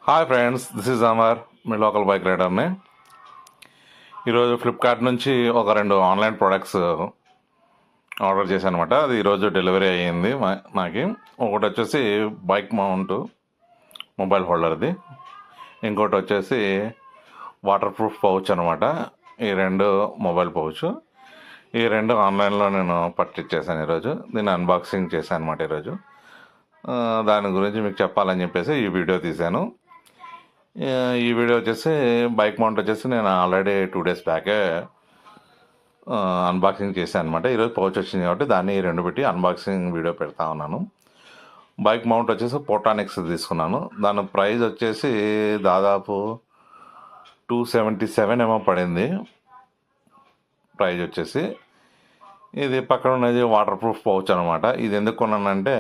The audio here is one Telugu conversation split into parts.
Hi friends, this is Amar, మీ లోకల్ బైక్ రైడర్ని. ఈరోజు ఫ్లిప్కార్ట్ నుంచి ఒక 2 ఆన్లైన్ ప్రోడక్ట్స్ ఆర్డర్ చేశాను అనమాట. అది ఈరోజు డెలివరీ అయ్యింది నాకు. ఒకటి వచ్చేసి బైక్ మౌంట్ మొబైల్ హోల్డర్ది, ఇంకోటి వచ్చేసి వాటర్ ప్రూఫ్ పౌచ్ అనమాట. ఈ 2 మొబైల్ పౌచ్, ఈ 2 ఆన్లైన్లో నేను పర్చేజ్ చేశాను ఈరోజు. దీన్ని అన్బాక్సింగ్ చేశాను అనమాట ఈరోజు. దాని గురించి మీకు చెప్పాలని చెప్పేసి ఈ వీడియో తీశాను. ఈ వీడియో వచ్చేసి బైక్ మౌంట్ వచ్చేసి నేను ఆల్రెడీ 2 days బ్యాకే అన్బాక్సింగ్ చేశాను అనమాట. ఈరోజు పౌచ్ వచ్చింది కాబట్టి దాన్ని 2 పెట్టి అన్బాక్సింగ్ వీడియో పెడతా ఉన్నాను. బైక్ మౌంట్ వచ్చేసి పోటానిక్స్ తీసుకున్నాను. దాని ప్రైస్ వచ్చేసి దాదాపు 277 ఏమో పడింది ప్రైజ్ వచ్చేసి. ఇది పక్కన ఉన్నది వాటర్ ప్రూఫ్ పౌచ్ అనమాట. ఇది ఎందుకు కొన్నానంటే,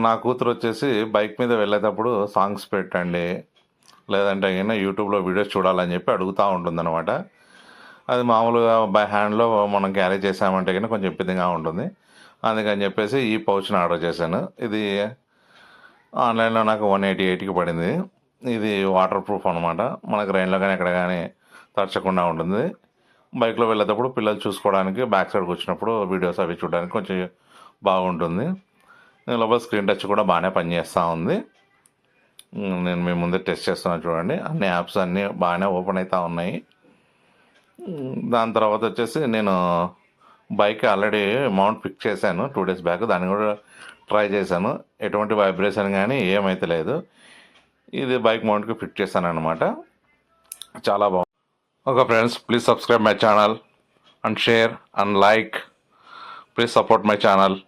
నా కూతురు వచ్చేసి బైక్ మీద వెళ్ళేటప్పుడు సాంగ్స్ పెట్టండి, లేదంటే అయినా యూట్యూబ్లో వీడియోస్ చూడాలని చెప్పి అడుగుతూ ఉంటుందన్నమాట. అది మామూలుగా బై హ్యాండ్లో మనం క్యారీ చేసామంటే కన్నా కొంచెం ఇబ్బందిగా ఉంటుంది. అందుకని చెప్పేసి ఈ పౌచ్ని ఆర్డర్ చేశాను. ఇది ఆన్లైన్లో నాకు 188కి పడింది. ఇది వాటర్ ప్రూఫ్ అనమాట. మనకు రైన్లో కానీ ఎక్కడ కానీ తడచకుండా ఉంటుంది. బైక్లో వెళ్ళేటప్పుడు పిల్లలు చూసుకోవడానికి, బ్యాక్ సైడ్కి వచ్చినప్పుడు వీడియోస్ అవి చూడడానికి కొంచెం బాగుంటుంది. లోపల స్క్రీన్ టచ్ కూడా బాగానే పనిచేస్తూ ఉంది. నేను మీ ముందే టెస్ట్ చేస్తున్నాను చూడండి. అన్ని యాప్స్ అన్నీ బాగానే ఓపెన్ అవుతూ ఉన్నాయి. దాని తర్వాత వచ్చేసి నేను బైక్ ఆల్రెడీ మౌంట్ ఫిక్స్ చేశాను 2 days బ్యాక్. దాన్ని కూడా ట్రై చేశాను. ఎటువంటి వైబ్రేషన్ కానీ ఏమైతే లేదు. ఇది బైక్ మౌంట్కి ఫిట్ చేశాను అనమాట. చాలా బాగుంది. Okay friends, please subscribe my channel and share and like. Please support my channel.